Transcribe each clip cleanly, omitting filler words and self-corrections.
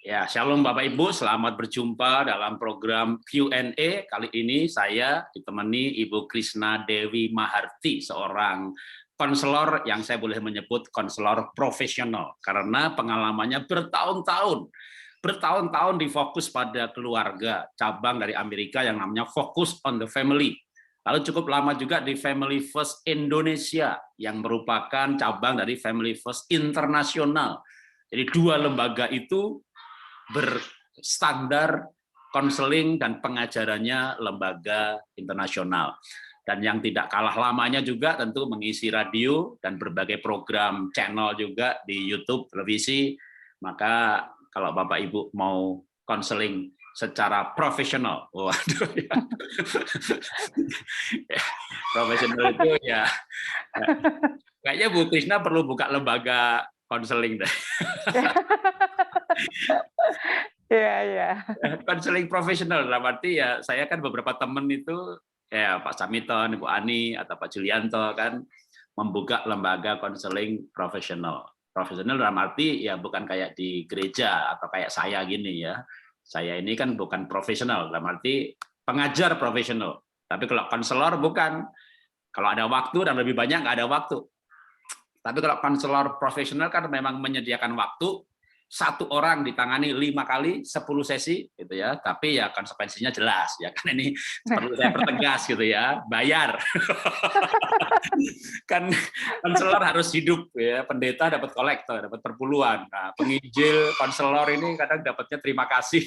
Ya, Shalom Bapak Ibu, selamat berjumpa dalam program Q&A. Kali ini saya ditemani Ibu Krishna Dewi Maharti, seorang konselor yang saya boleh menyebut konselor profesional karena pengalamannya bertahun-tahun difokus pada keluarga, cabang dari Amerika yang namanya Focus on the Family. Lalu cukup lama juga di Family First Indonesia yang merupakan cabang dari Family First Internasional. Jadi dua lembaga itu berstandar konseling dan pengajarannya lembaga internasional. Dan yang tidak kalah lamanya juga tentu mengisi radio dan berbagai program channel juga di YouTube, televisi. Maka kalau Bapak Ibu mau konseling secara profesional, waduh ya. Profesional itu ya, kayaknya Bu Krishna perlu buka lembaga konseling deh. Iya. Konseling profesional, dalam arti ya saya kan beberapa teman itu ya Pak Samiton, Ibu Ani atau Pak Julianto kan membuka lembaga konseling profesional. Profesional dalam arti ya bukan kayak di gereja atau kayak saya gini ya. Saya ini kan bukan profesional dalam arti pengajar profesional. Tapi kalau konselor bukan. Kalau ada waktu dan lebih banyak nggak ada waktu. Tapi kalau konselor profesional kan memang menyediakan waktu, satu orang ditangani 5 kali 10 sesi gitu ya, tapi ya konsekuensinya jelas ya kan, ini perlu saya pertegas gitu ya, bayar. Kan konselor harus hidup ya, pendeta dapat kolektor, dapat perpuluhan. Nah, penginjil konselor ini kadang dapatnya terima kasih.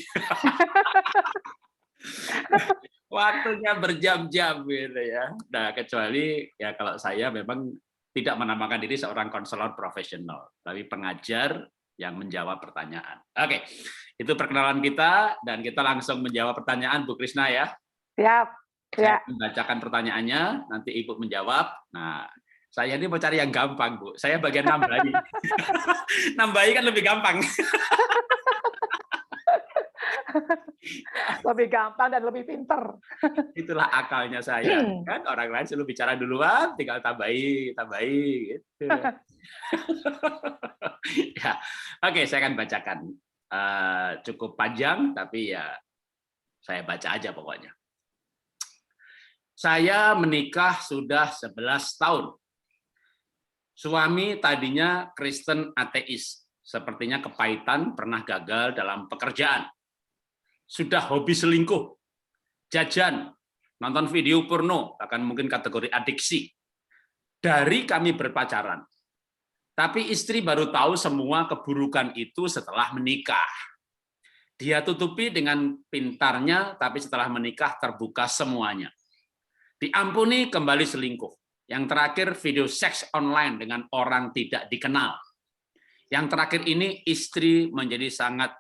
Waktunya berjam-jam gitu ya. Nah, kecuali ya kalau saya memang tidak menamakan diri seorang konselor profesional, tapi pengajar yang menjawab pertanyaan. Oke, itu perkenalan kita dan kita langsung menjawab pertanyaan Bu Krishna ya. Siap. Saya membacakan pertanyaannya, nanti Ibu menjawab. Nah, saya ini mau cari yang gampang, Bu. Saya bagian nambahi. Nambahi kan lebih gampang. Lebih gampang dan lebih pinter. Itulah akalnya saya. Kan orang lain selalu bicara duluan, tinggal tambahi gitu. Ya, oke, saya akan bacakan. Cukup panjang, tapi ya saya baca aja pokoknya. Saya menikah sudah 11 tahun. Suami tadinya Kristen ateis. Sepertinya kepahitan, pernah gagal dalam pekerjaan. Sudah hobi selingkuh, jajan, nonton video porno, bahkan mungkin kategori adiksi. Dari kami berpacaran. Tapi istri baru tahu semua keburukan itu setelah menikah. Dia tutupi dengan pintarnya, tapi setelah menikah terbuka semuanya. Diampuni kembali selingkuh. Yang terakhir video seks online dengan orang tidak dikenal. Yang terakhir ini istri menjadi sangat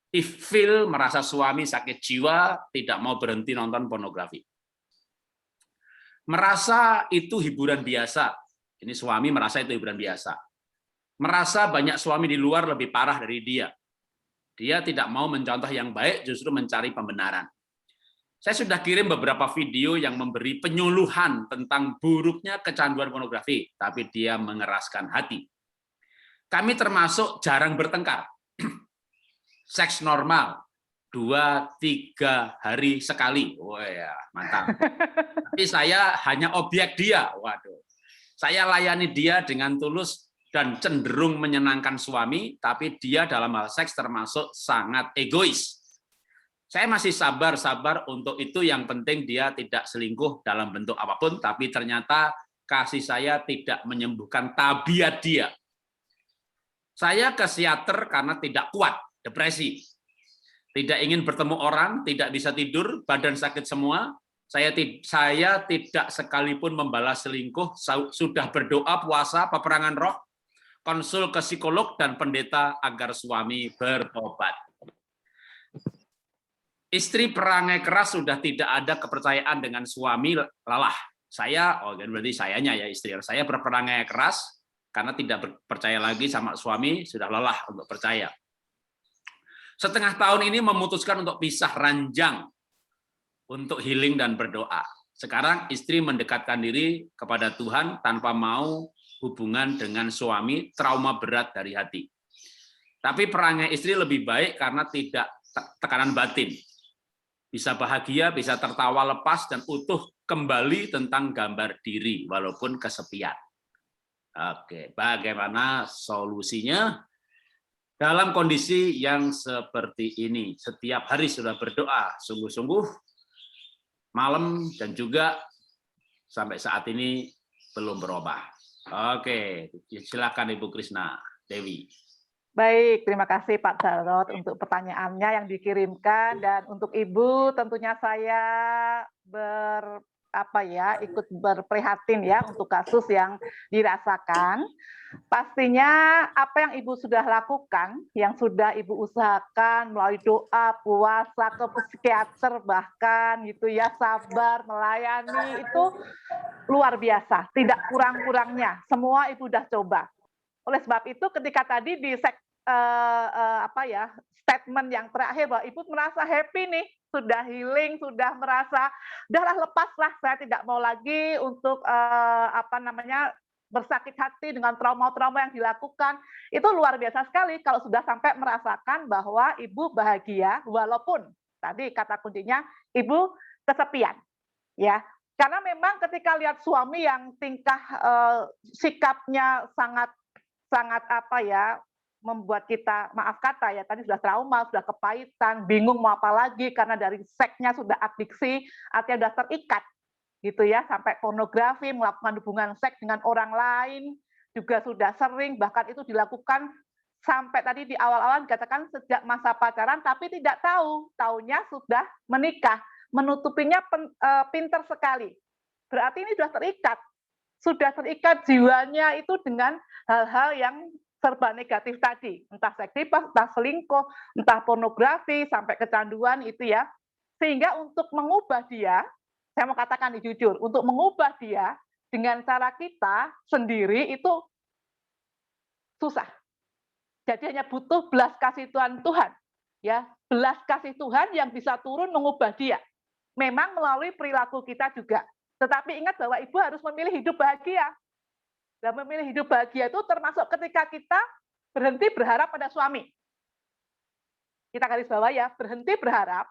ilfil, merasa suami sakit jiwa, tidak mau berhenti nonton pornografi. Merasa itu hiburan biasa. Ini suami merasa itu hiburan biasa. Merasa banyak suami di luar lebih parah dari dia. Dia tidak mau mencontoh yang baik, justru mencari pembenaran. Saya sudah kirim beberapa video yang memberi penyuluhan tentang buruknya kecanduan pornografi, tapi dia mengeraskan hati. Kami termasuk jarang bertengkar. Seks normal, 2-3 hari sekali. Wah ya, mantap. Tapi saya hanya objek dia. Waduh. Saya layani dia dengan tulus dan cenderung menyenangkan suami, tapi dia dalam hal seks termasuk sangat egois. Saya masih sabar untuk itu, yang penting dia tidak selingkuh dalam bentuk apapun, tapi ternyata kasih saya tidak menyembuhkan tabiat dia. Saya ke psikiater karena tidak kuat, depresi. Tidak ingin bertemu orang, tidak bisa tidur, badan sakit semua. Saya tidak sekalipun membalas selingkuh, sudah berdoa, puasa, peperangan roh, konsul ke psikolog dan pendeta agar suami bertobat. Istri perangai keras, sudah tidak ada kepercayaan dengan suami, lelah. Saya, berarti sayanya ya, istri saya berperangai keras karena tidak percaya lagi sama suami, sudah lelah untuk percaya. Setengah tahun ini memutuskan untuk pisah ranjang, untuk healing dan berdoa. Sekarang istri mendekatkan diri kepada Tuhan tanpa mau hubungan dengan suami, trauma berat dari hati. Tapi perangai istri lebih baik karena tidak tekanan batin. Bisa bahagia, bisa tertawa lepas dan utuh kembali tentang gambar diri walaupun kesepian. Oke, bagaimana solusinya? Dalam kondisi yang seperti ini, setiap hari sudah berdoa sungguh-sungguh, malam dan juga sampai saat ini belum berubah. Oke, silakan Ibu Krisna Dewi. Baik, terima kasih Pak Jarod untuk pertanyaannya yang dikirimkan, dan untuk Ibu tentunya saya ikut berprihatin ya untuk kasus yang dirasakan. Pastinya apa yang Ibu sudah lakukan, yang sudah Ibu usahakan melalui doa, puasa, ke psikiater bahkan gitu ya, sabar, melayani, itu luar biasa, tidak kurang-kurangnya. Semua Ibu sudah coba. Oleh sebab itu ketika tadi di statement yang terakhir bahwa Ibu merasa happy nih, sudah healing, sudah merasa udahlah lepaslah, saya tidak mau lagi untuk bersakit hati dengan trauma-trauma yang dilakukan. Itu luar biasa sekali kalau sudah sampai merasakan bahwa Ibu bahagia walaupun tadi kata kuncinya Ibu kesepian. Ya, karena memang ketika lihat suami yang tingkah sikapnya sangat membuat kita, maaf kata ya, tadi sudah trauma, sudah kepahitan, bingung mau apa lagi karena dari seksnya sudah adiksi, artinya sudah terikat gitu ya, sampai pornografi, melakukan hubungan seks dengan orang lain juga sudah sering, bahkan itu dilakukan sampai tadi di awal-awal dikatakan sejak masa pacaran, tapi tidak tahu, taunya sudah menikah, menutupinya pinter sekali. Berarti ini sudah terikat jiwanya itu dengan hal-hal yang serba negatif tadi, entah seks bebas, entah selingkuh, entah pornografi, sampai kecanduan itu ya. Sehingga untuk mengubah dia, saya mau katakan jujur, untuk mengubah dia dengan cara kita sendiri itu susah. Jadi hanya butuh belas kasih Tuhan, ya, belas kasih Tuhan yang bisa turun mengubah dia. Memang melalui perilaku kita juga. Tetapi ingat bahwa Ibu harus memilih hidup bahagia. Dan memilih hidup bahagia itu termasuk ketika kita berhenti berharap pada suami. Kita garis bawah ya, berhenti berharap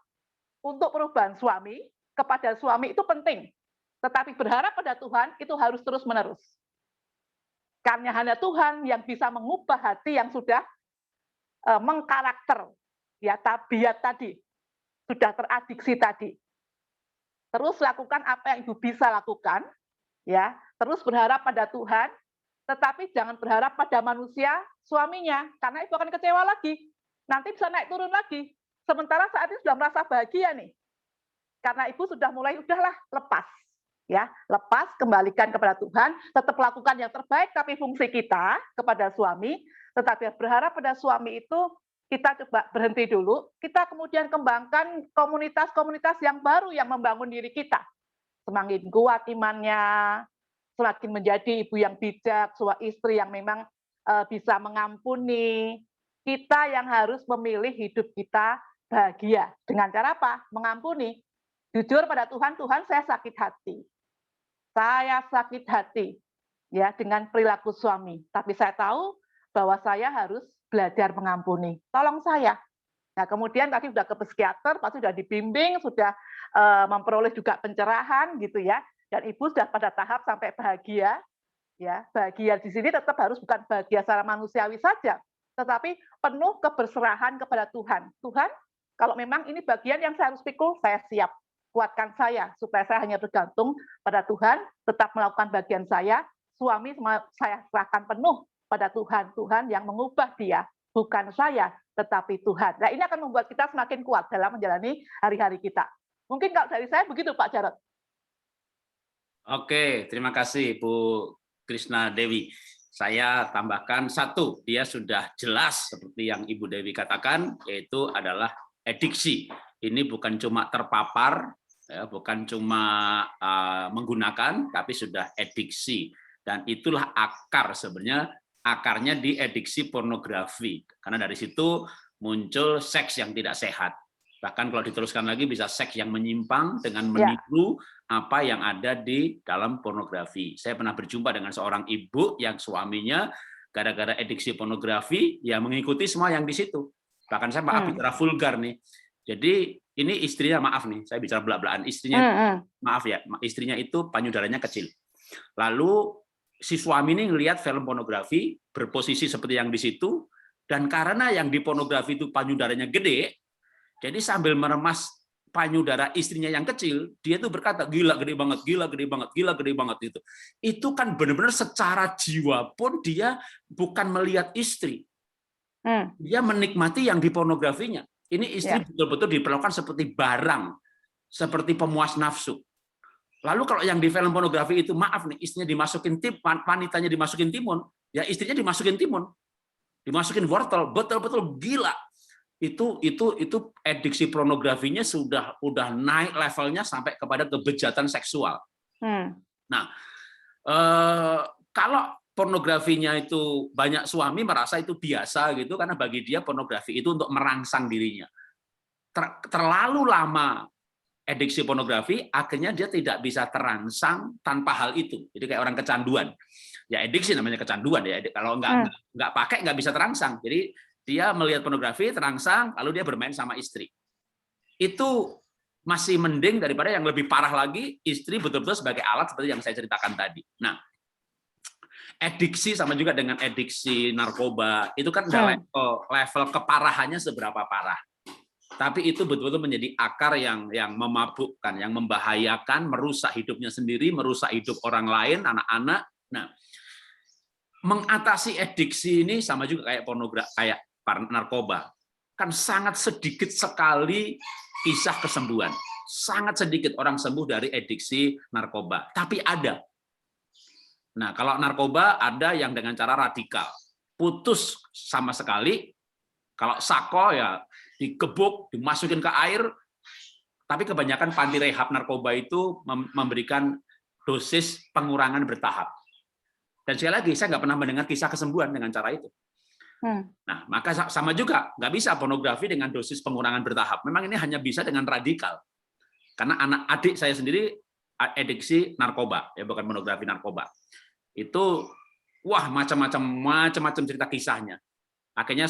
untuk perubahan suami kepada suami itu penting. Tetapi berharap pada Tuhan itu harus terus-menerus. Karena hanya Tuhan yang bisa mengubah hati yang sudah mengkarakter, ya, tabiat tadi, sudah teradiksi tadi. Terus lakukan apa yang Ibu bisa lakukan, ya, terus berharap pada Tuhan, tetapi jangan berharap pada manusia suaminya, karena Ibu akan kecewa lagi. Nanti bisa naik turun lagi. Sementara saat ini sudah merasa bahagia nih. Karena Ibu sudah mulai, udahlah, lepas. Ya, lepas, kembalikan kepada Tuhan, tetap lakukan yang terbaik, tapi fungsi kita kepada suami, tetapi berharap pada suami itu kita coba berhenti dulu, kita kemudian kembangkan komunitas-komunitas yang baru yang membangun diri kita. Semakin kuat imannya, semakin menjadi ibu yang bijak, seorang istri yang memang bisa mengampuni. Kita yang harus memilih hidup kita bahagia. Dengan cara apa? Mengampuni. Jujur pada Tuhan, Tuhan saya sakit hati. Saya sakit hati ya dengan perilaku suami. Tapi saya tahu bahwa saya harus belajar mengampuni. Tolong saya. Nah, kemudian tadi sudah ke psikiater, pasti sudah dibimbing, sudah memperoleh juga pencerahan gitu ya. Dan Ibu sudah pada tahap sampai bahagia. Ya, bahagia di sini tetap harus bukan bahagia secara manusiawi saja, tetapi penuh keberserahan kepada Tuhan. Tuhan, kalau memang ini bagian yang saya harus pikul, saya siap. Kuatkan saya supaya saya hanya bergantung pada Tuhan, tetap melakukan bagian saya. Suami saya serahkan penuh pada Tuhan, Tuhan yang mengubah dia, bukan saya, tetapi Tuhan. Nah, ini akan membuat kita semakin kuat dalam menjalani hari-hari kita. Mungkin kalau dari saya begitu, Pak Jarod. Oke, terima kasih Bu Krisna Dewi. Saya tambahkan satu, dia sudah jelas seperti yang Ibu Dewi katakan, yaitu adalah adiksi. Ini bukan cuma terpapar, ya, bukan cuma menggunakan, tapi sudah adiksi. Dan itulah akar sebenarnya, akarnya di adiksi pornografi. Karena dari situ muncul seks yang tidak sehat. Bahkan kalau diteruskan lagi bisa seks yang menyimpang dengan meniru apa yang ada di dalam pornografi. Saya pernah berjumpa dengan seorang ibu yang suaminya gara-gara adiksi pornografi, ya mengikuti semua yang di situ. Bahkan saya maaf bicara vulgar nih. Jadi ini istrinya, maaf nih, saya bicara belak-belakan. Istrinya, maaf ya, istrinya itu payudaranya kecil. Lalu si suami ini ngelihat film pornografi, berposisi seperti yang di situ, dan karena yang di pornografi itu payudaranya gede, jadi sambil meremas payudara istrinya yang kecil, dia tuh berkata, gila gede banget, gila gede banget, gila gede banget itu. Itu kan benar-benar secara jiwa pun dia bukan melihat istri. Dia menikmati yang di pornografinya. Ini istri betul-betul diperlakukan seperti barang, seperti pemuas nafsu. Lalu kalau yang di film pornografi itu, maaf nih, istrinya dimasukin wanitanya dimasukin timun, ya istrinya dimasukin timun, dimasukin wortel, betul-betul gila. Itu adiksi pornografinya udah naik levelnya sampai kepada kebejatan seksual. Nah, kalau pornografinya itu banyak suami merasa itu biasa gitu, karena bagi dia pornografi itu untuk merangsang dirinya. Terlalu lama adiksi pornografi, akhirnya dia tidak bisa terangsang tanpa hal itu. Jadi kayak orang kecanduan. Ya adiksi namanya kecanduan ya. Kalau nggak pakai nggak bisa terangsang. Jadi dia melihat pornografi, terangsang, lalu dia bermain sama istri. Itu masih mending daripada yang lebih parah lagi, istri betul-betul sebagai alat seperti yang saya ceritakan tadi. Nah, adiksi sama juga dengan adiksi narkoba, itu kan level keparahannya seberapa parah. Tapi itu betul-betul menjadi akar yang memabukkan, yang membahayakan, merusak hidupnya sendiri, merusak hidup orang lain, anak-anak. Nah, mengatasi adiksi ini sama juga kayak pornografi, kayak narkoba. Kan sangat sedikit sekali kisah kesembuhan. Sangat sedikit orang sembuh dari adiksi narkoba. Tapi ada. Nah, kalau narkoba ada yang dengan cara radikal. Putus sama sekali. Kalau sako ya digebuk, dimasukin ke air. Tapi kebanyakan panti rehab narkoba itu memberikan dosis pengurangan bertahap. Dan sekali lagi, saya nggak pernah mendengar kisah kesembuhan dengan cara itu. Nah, maka sama juga, nggak bisa pornografi dengan dosis pengurangan bertahap. Memang ini hanya bisa dengan radikal. Karena adik saya sendiri adiksi narkoba, ya bukan pornografi, narkoba. Itu, wah macam-macam cerita kisahnya. Akhirnya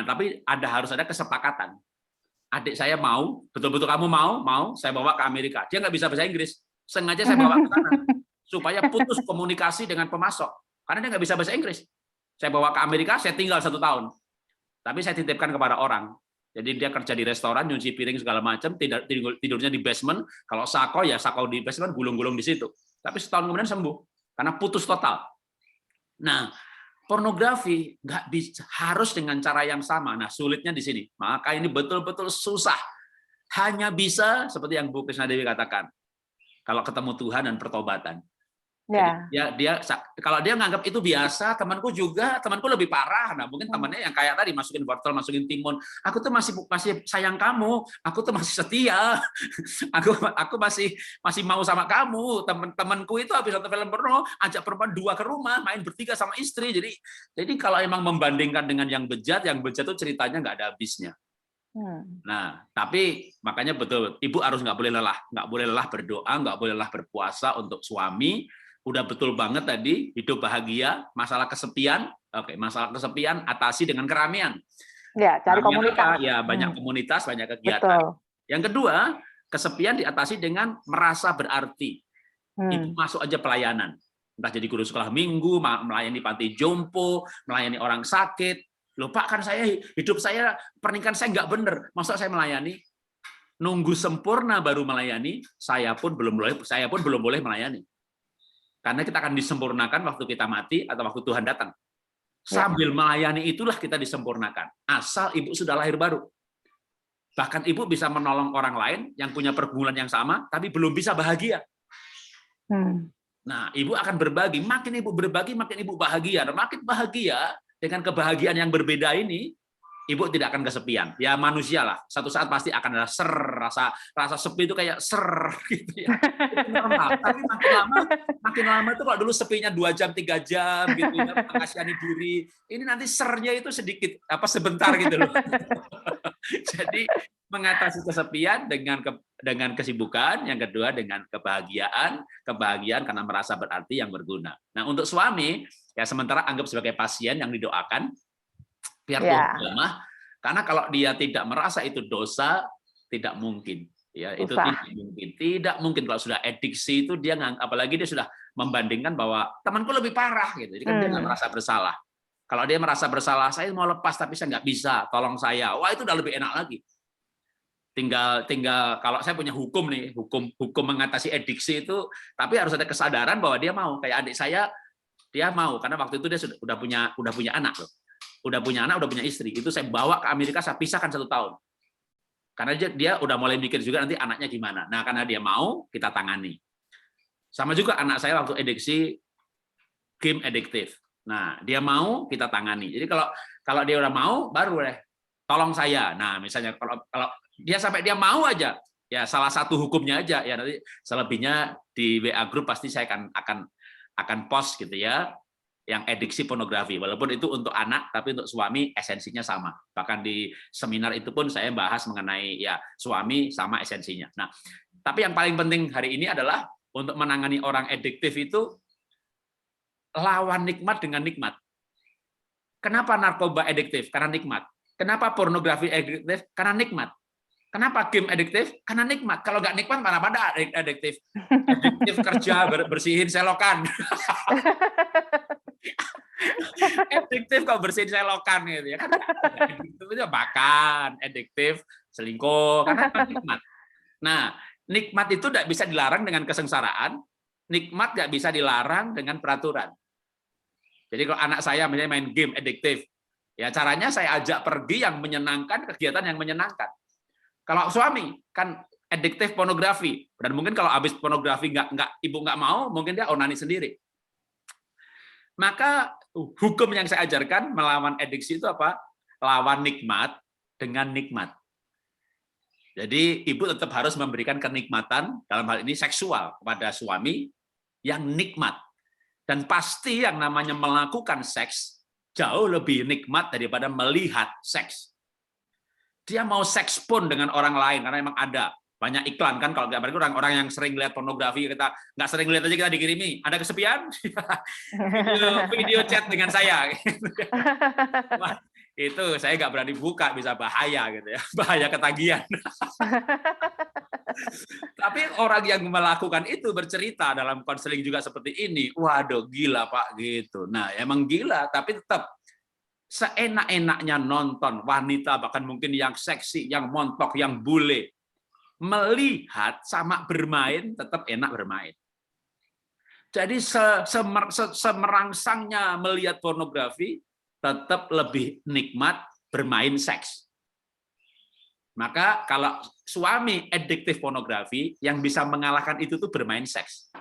tapi harus ada kesepakatan. Adik saya mau, betul-betul kamu mau, saya bawa ke Amerika. Dia nggak bisa bahasa Inggris, sengaja saya bawa ke sana supaya putus komunikasi dengan pemasok, karena dia nggak bisa bahasa Inggris. Saya bawa ke Amerika, saya tinggal 1 tahun. Tapi saya titipkan kepada orang. Jadi dia kerja di restoran, nyuci piring segala macam, tidurnya di basement. Kalau sako ya sako di basement, gulung-gulung di situ. Tapi setahun kemudian sembuh, karena putus total. Nah, pornografi nggak bisa, harus dengan cara yang sama. Nah, sulitnya di sini. Maka ini betul-betul susah. Hanya bisa seperti yang Bu Krisnadewi katakan, kalau ketemu Tuhan dan pertobatan. Jadi kalau dia nganggap itu biasa, temanku lebih parah. Nah, mungkin temannya yang kayak tadi masukin wortel, masukin timun. Aku tuh masih sayang kamu, aku tuh masih setia, aku masih mau sama kamu. Temanku itu habis nonton film porno, ajak perempuan 2 ke rumah, main bertiga sama istri. Jadi kalau emang membandingkan dengan yang bejat itu ceritanya nggak ada habisnya. Nah, tapi makanya betul, ibu harus nggak boleh lelah berdoa, nggak boleh lelah berpuasa untuk suami. Udah betul banget tadi, hidup bahagia, masalah kesepian, masalah kesepian atasi dengan keramaian. Ya, cari komunitas. Ya, banyak komunitas, banyak kegiatan. Betul. Yang kedua, kesepian diatasi dengan merasa berarti. Ibu masuk aja pelayanan. Entah jadi guru sekolah minggu, melayani panti jompo, melayani orang sakit. Loh Pak, kan hidup saya, pernikahan saya nggak bener. Masa saya melayani? Nunggu sempurna baru melayani, saya pun belum boleh melayani. Karena kita akan disempurnakan waktu kita mati atau waktu Tuhan datang. Sambil melayani itulah kita disempurnakan. Asal ibu sudah lahir baru. Bahkan ibu bisa menolong orang lain yang punya pergumulan yang sama, tapi belum bisa bahagia. Nah, ibu akan berbagi. Makin ibu berbagi, makin ibu bahagia. Dan makin bahagia, dengan kebahagiaan yang berbeda ini, ibu tidak akan kesepian. Ya manusia lah, satu saat pasti akan ada rasa sepi itu kayak gitu ya. Itu normal. Tapi makin lama itu kalau dulu sepinya 2 jam, 3 jam gitu ya, mengasihani diri. Ini nanti sernya itu sebentar gitu loh. Jadi mengatasi kesepian dengan dengan kesibukan, yang kedua dengan kebahagiaan karena merasa berarti yang berguna. Nah, untuk suami ya sementara anggap sebagai pasien yang didoakan biar Tuhan jamah, karena kalau dia tidak merasa itu dosa, tidak mungkin. Ya, itu tidak mungkin kalau sudah adiksi itu dia apalagi dia sudah membandingkan bahwa temanku lebih parah gitu. Jadi kan dia nggak merasa bersalah. Kalau dia merasa bersalah, saya mau lepas tapi saya nggak bisa, tolong saya. Wah, itu udah lebih enak lagi. Tinggal kalau saya punya hukum nih, hukum mengatasi adiksi itu, tapi harus ada kesadaran bahwa dia mau. Kayak adik saya, dia mau karena waktu itu dia udah punya anak loh. Udah punya anak, udah punya istri. Itu saya bawa ke Amerika, saya pisahkan 1 tahun. Karena dia udah mulai mikir juga nanti anaknya gimana. Nah, karena dia mau, kita tangani. Sama juga anak saya waktu adiksi game adiktif. Nah, dia mau, kita tangani. Jadi kalau dia udah mau, baru deh tolong saya. Nah, misalnya kalau dia sampai dia mau aja, ya salah satu hukumnya aja ya, nanti selebihnya di WA group pasti saya akan post gitu ya, yang adiksi pornografi. Walaupun itu untuk anak, tapi untuk suami esensinya sama. Bahkan di seminar itu pun saya bahas mengenai ya suami sama esensinya. Nah, tapi yang paling penting hari ini adalah untuk menangani orang adiktif itu lawan nikmat dengan nikmat. Kenapa narkoba adiktif? Karena nikmat. Kenapa pornografi adiktif? Karena nikmat. Kenapa game adiktif? Karena nikmat. Kalau nggak nikmat, mana pada adiktif? Adiktif kerja, bersihin selokan. Adiktif kok bersihin selokan gitu ya kan? Adiktif itu makan, adiktif selingkuh, karena nikmat. Nah, nikmat itu tidak bisa dilarang dengan kesengsaraan, nikmat nggak bisa dilarang dengan peraturan. Jadi kalau anak saya misalnya main game adiktif, ya caranya saya ajak pergi yang menyenangkan, kegiatan yang menyenangkan. Kalau suami kan adiktif pornografi, dan mungkin kalau habis pornografi ibu nggak mau, mungkin dia onani sendiri. Maka hukum yang saya ajarkan melawan adiksi itu apa? Lawan nikmat dengan nikmat. Jadi ibu tetap harus memberikan kenikmatan dalam hal ini seksual kepada suami yang nikmat. Dan pasti yang namanya melakukan seks jauh lebih nikmat daripada melihat seks. Dia mau seks pun dengan orang lain karena memang ada banyak iklan kan, kalau nggak berarti orang-orang yang sering lihat pornografi, kita nggak sering lihat aja kita dikirimi, ada kesepian, video chat dengan saya. Wah, itu saya nggak berani buka, bisa bahaya gitu ya, bahaya ketagihan. Tapi orang yang melakukan itu bercerita dalam konseling juga seperti ini, waduh gila Pak gitu. Nah emang gila, tapi tetap seenak-enaknya nonton wanita, bahkan mungkin yang seksi, yang montok, yang bule, melihat sama bermain tetap enak bermain. Jadi semerangsangnya melihat pornografi tetap lebih nikmat bermain seks. Maka kalau suami adiktif pornografi, yang bisa mengalahkan itu tuh bermain seks.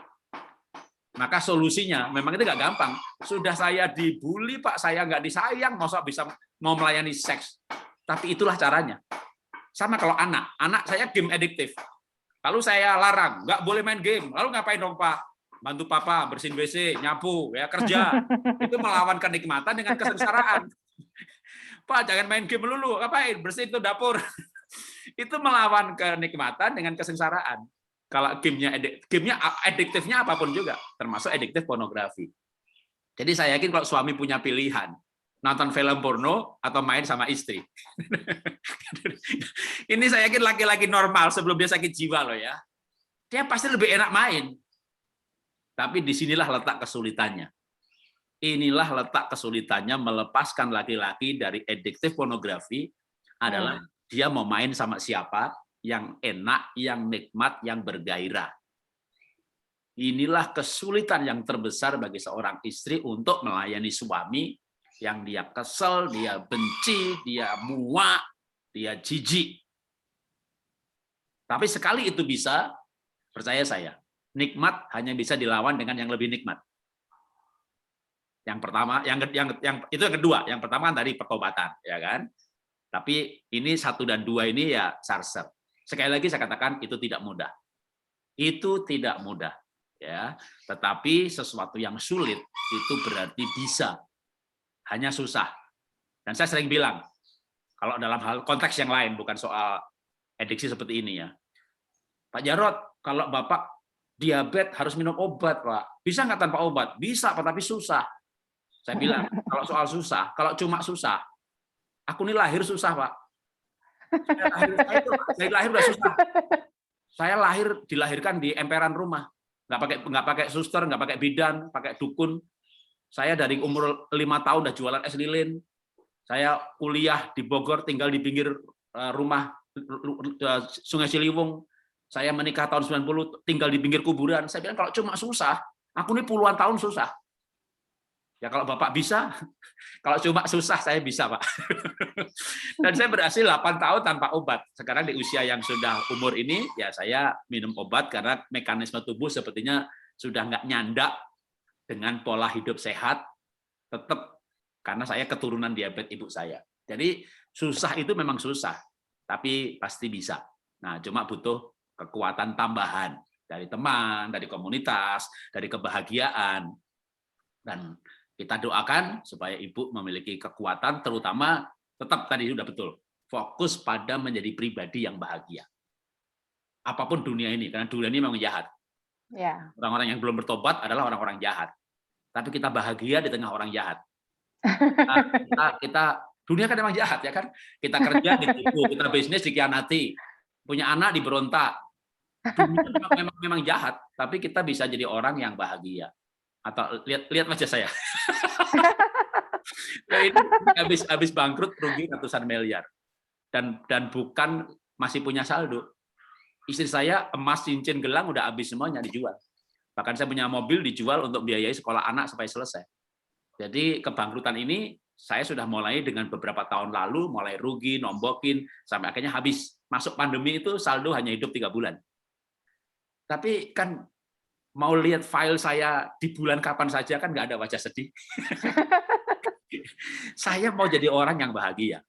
Maka solusinya memang itu nggak gampang. Sudah saya dibully Pak, saya nggak disayang, masa bisa mau melayani seks. Tapi itulah caranya. Sama kalau anak saya game adiktif. Lalu saya larang, nggak boleh main game. Lalu ngapain dong Pak? Bantu Papa bersihin WC, nyapu, ya kerja. Itu melawan kenikmatan dengan kesengsaraan. Pak jangan main game dulu, ngapain? Bersihin tuh dapur. Itu melawan kenikmatan dengan kesengsaraan. Kalau gamenya adiktifnya apapun juga, termasuk adiktif pornografi. Jadi saya yakin kalau suami punya pilihan, nonton film porno atau main sama istri. Ini saya yakin laki-laki normal sebelum dia sakit jiwa loh ya. Dia pasti lebih enak main. Tapi disinilah letak kesulitannya. Inilah letak kesulitannya melepaskan laki-laki dari adiktif pornografi adalah dia mau main sama siapa yang enak, yang nikmat, yang bergairah. Inilah kesulitan yang terbesar bagi seorang istri untuk melayani suami yang dia kesel, dia benci, dia muak, dia jijik. Tapi sekali itu bisa, percaya saya, nikmat hanya bisa dilawan dengan yang lebih nikmat. Yang pertama, yang itu yang kedua. Yang pertama kan tadi pertobatan, ya kan? Tapi ini 1 dan 2 ini ya sarser. Sekali lagi saya katakan itu tidak mudah. Itu tidak mudah, ya. Tetapi sesuatu yang sulit itu berarti bisa. Hanya susah. Dan saya sering bilang, kalau dalam hal konteks yang lain bukan soal adiksi seperti ini ya. Pak Jarod, kalau Bapak diabetes harus minum obat, Pak. Bisa nggak tanpa obat? Bisa, Pak, tapi susah. Saya bilang, kalau soal susah, kalau cuma susah, aku ini lahir susah, Pak. Saya lahir udah susah. Saya dilahirkan di emperan rumah. Nggak pakai suster, nggak pakai bidan, pakai dukun. Saya dari umur 5 tahun udah jualan es lilin. Saya kuliah di Bogor, tinggal di pinggir rumah Sungai Ciliwung. Saya menikah tahun 90, tinggal di pinggir kuburan. Saya bilang kalau cuma susah, aku ini puluhan tahun susah. Ya kalau Bapak bisa, kalau cuma susah saya bisa, Pak. Dan saya berhasil 8 tahun tanpa obat. Sekarang di usia yang sudah umur ini, ya saya minum obat karena mekanisme tubuh sepertinya sudah nggak nyandak dengan pola hidup sehat, tetap karena saya keturunan diabetes ibu saya. Jadi susah itu memang susah, tapi pasti bisa. Nah, cuma butuh kekuatan tambahan dari teman, dari komunitas, dari kebahagiaan. Dan kita doakan supaya ibu memiliki kekuatan, terutama tetap tadi sudah betul, fokus pada menjadi pribadi yang bahagia. Apapun dunia ini, karena dunia ini memang jahat. Ya. Orang-orang yang belum bertobat adalah orang-orang jahat. Tapi kita bahagia di tengah orang jahat. Kita dunia kan memang jahat ya kan. Kita kerja ditipu, kita bisnis dikhianati, punya anak diberontak. Dunia memang jahat, tapi kita bisa jadi orang yang bahagia. Atau lihat wajah saya. Nah, ini habis bangkrut rugi ratusan miliar. Dan bukan masih punya saldo. Istri saya emas, cincin, gelang udah habis semuanya dijual. Bahkan saya punya mobil dijual untuk biayai sekolah anak supaya selesai. Jadi kebangkrutan ini saya sudah mulai dengan beberapa tahun lalu, mulai rugi, nombokin, sampai akhirnya habis. Masuk pandemi itu saldo hanya hidup 3 bulan. Tapi kan mau lihat file saya di bulan kapan saja kan nggak ada wajah sedih. Saya mau jadi orang yang bahagia.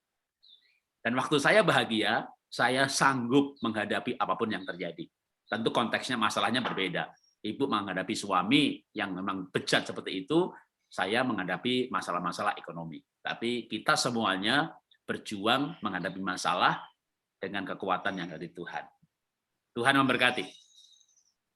Dan waktu saya bahagia, saya sanggup menghadapi apapun yang terjadi. Tentu konteksnya masalahnya berbeda. Ibu menghadapi suami yang memang bejat seperti itu, saya menghadapi masalah-masalah ekonomi. Tapi kita semuanya berjuang menghadapi masalah dengan kekuatan yang dari Tuhan. Tuhan memberkati.